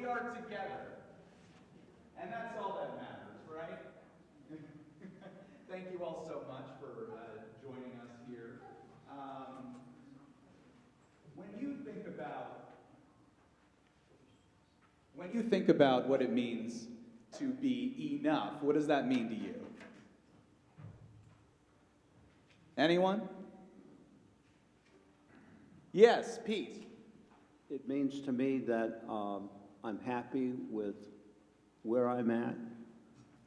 we are together. And that's all that matters, right? Thank you all so much for joining us here. When you think about what it means to be enough, what does that mean to you? Anyone? Yes, Pete. It means to me that I'm happy with where I'm at,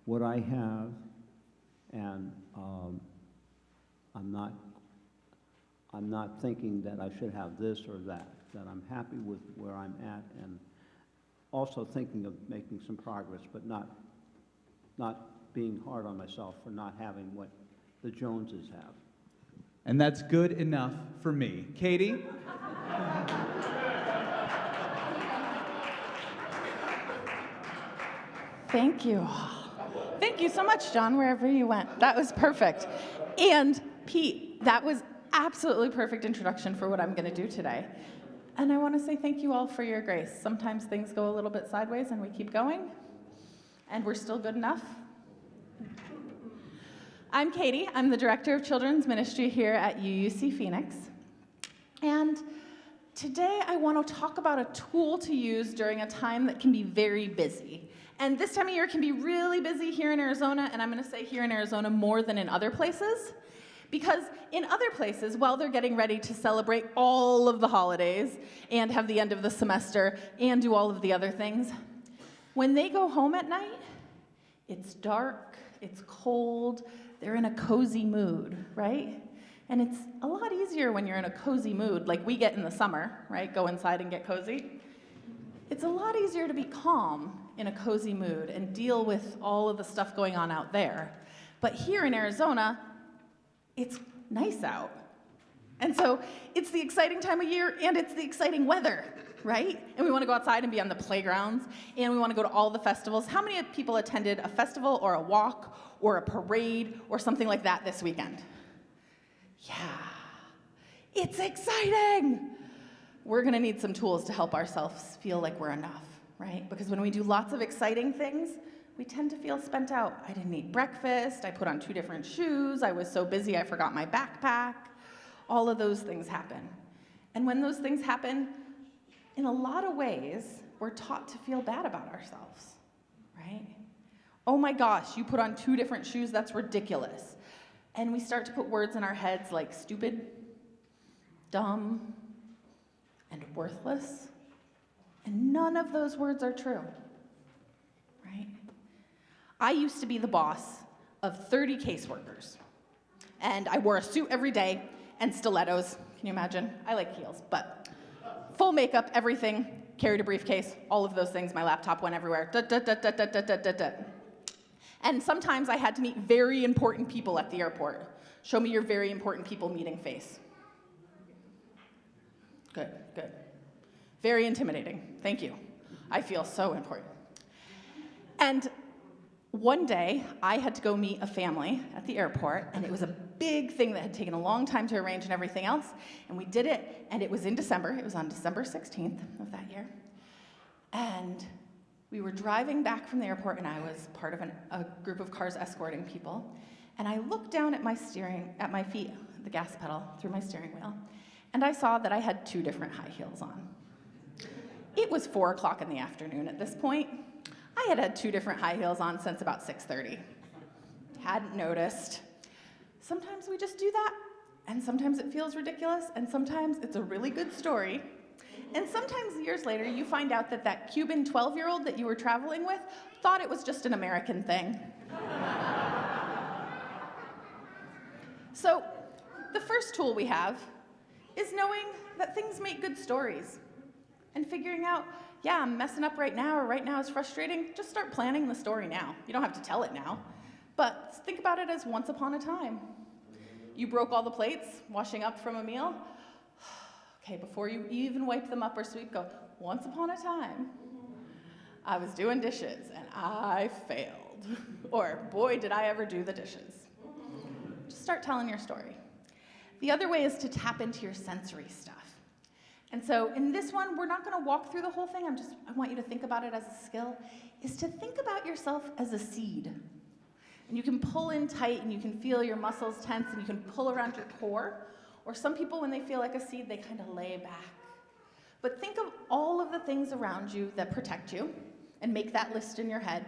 what I have, and I'm not thinking that I should have this or that I'm happy with where I'm at, and also thinking of making some progress, but not being hard on myself for not having what the Joneses have. And that's good enough for me. Katie? Thank you. Thank you so much, John, wherever you went. That was perfect. And Pete, that was absolutely perfect introduction for what I'm going to do today. And I want to say thank you all for your grace. Sometimes things go a little bit sideways and we keep going, and we're still good enough. I'm Katie. I'm the Director of Children's Ministry here at UUC Phoenix. And today I want to talk about a tool to use during a time that can be very busy. And this time of year can be really busy here in Arizona, and I'm going to say here in Arizona more than in other places. Because in other places, while they're getting ready to celebrate all of the holidays and have the end of the semester and do all of the other things, when they go home at night, it's dark, it's cold, they're in a cozy mood, right? And it's a lot easier when you're in a cozy mood, like we get in the summer, right? Go inside and get cozy. It's a lot easier to be calm in a cozy mood and deal with all of the stuff going on out there. But here in Arizona, it's nice out. And so it's the exciting time of year, and it's the exciting weather, right? And we want to go outside and be on the playgrounds, and we want to go to all the festivals. How many people attended a festival or a walk or a parade or something like that this weekend? Yeah, it's exciting. We're going to need some tools to help ourselves feel like we're enough, right? Because when we do lots of exciting things, we tend to feel spent out. I didn't eat breakfast, I put on 2 different shoes, I was so busy I forgot my backpack. All of those things happen. And when those things happen, in a lot of ways, we're taught to feel bad about ourselves, right? Oh my gosh, you put on 2 different shoes, that's ridiculous. And we start to put words in our heads like stupid, dumb, and worthless. And none of those words are true, right? I used to be the boss of 30 caseworkers, and I wore a suit every day and stilettos. Can you imagine? I like heels, but full makeup, everything, carried a briefcase, all of those things. My laptop went everywhere. And sometimes I had to meet very important people at the airport. Show me your very important people meeting face. Good, good. Very intimidating. Thank you. I feel so important. And one day, I had to go meet a family at the airport, and it was a big thing that had taken a long time to arrange and everything else, and we did it, and it was in December. It was on December 16th of that year. And we were driving back from the airport, and I was part of a group of cars escorting people, and I looked down at my feet, the gas pedal, through my steering wheel, and I saw that I had 2 different high heels on. It was 4 o'clock in the afternoon at this point. I had had 2 different high heels on since about 6:30. Hadn't noticed. Sometimes we just do that, and sometimes it feels ridiculous, and sometimes it's a really good story. And sometimes years later, you find out that that Cuban 12-year-old that you were traveling with thought it was just an American thing. So the first tool we have is knowing that things make good stories and figuring out, yeah, I'm messing up right now, or right now is frustrating. Just start planning the story now. You don't have to tell it now, but think about it as once upon a time. You broke all the plates, washing up from a meal. Okay, before you even wipe them up or sweep, go, once upon a time, I was doing dishes and I failed. Or, boy, did I ever do the dishes. Just start telling your story. The other way is to tap into your sensory stuff. And so in this one, we're not going to walk through the whole thing. I want you to think about it as a skill, is to think about yourself as a seed. And you can pull in tight, and you can feel your muscles tense, and you can pull around your core. Or some people, when they feel like a seed, they kind of lay back. But think of all of the things around you that protect you, and make that list in your head.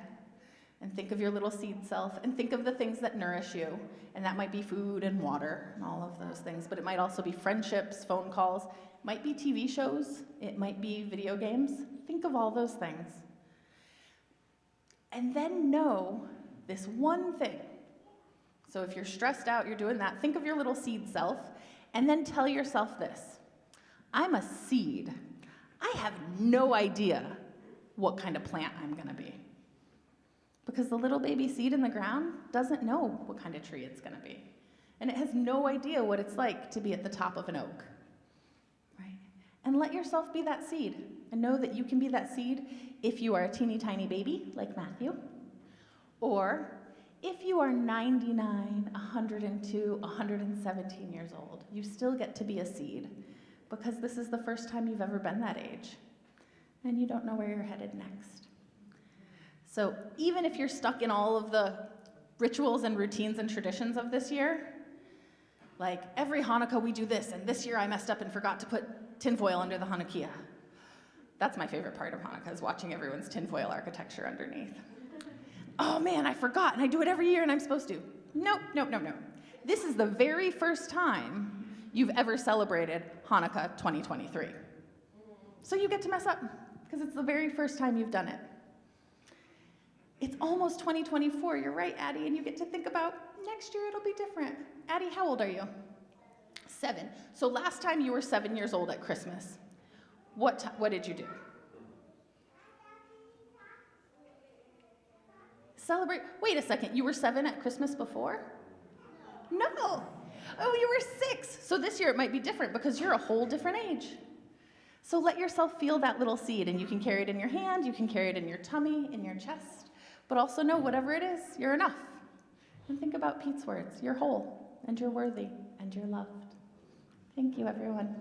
And think of your little seed self, and think of the things that nourish you. And that might be food and water and all of those things, but it might also be friendships, phone calls, it might be TV shows, it might be video games. Think of all those things. And then know this one thing. So if you're stressed out, you're doing that, think of your little seed self, and then tell yourself this: I'm a seed. I have no idea what kind of plant I'm gonna be. Because the little baby seed in the ground doesn't know what kind of tree it's going to be. And it has no idea what it's like to be at the top of an oak. Right? And let yourself be that seed. And know that you can be that seed if you are a teeny tiny baby, like Matthew. Or if you are 99, 102, 117 years old. You still get to be a seed. Because this is the first time you've ever been that age. And you don't know where you're headed next. So even if you're stuck in all of the rituals and routines and traditions of this year, like every Hanukkah we do this, and this year I messed up and forgot to put tinfoil under the Hanukkah. That's my favorite part of Hanukkah, is watching everyone's tinfoil architecture underneath. Oh man, I forgot, and I do it every year and I'm supposed to. Nope. This is the very first time you've ever celebrated Hanukkah 2023. So you get to mess up, because it's the very first time you've done it. It's almost 2024, you're right, Addie, and you get to think about next year it'll be different. Addie, how old are you? 7. So last time you were 7 years old at Christmas, what did you do? Celebrate. Wait a second, you were 7 at Christmas before? No. Oh, you were 6. So this year it might be different because you're a whole different age. So let yourself feel that little seed, and you can carry it in your hand, you can carry it in your tummy, in your chest. But also know, whatever it is, you're enough. And think about Pete's words: you're whole, and you're worthy, and you're loved. Thank you, everyone.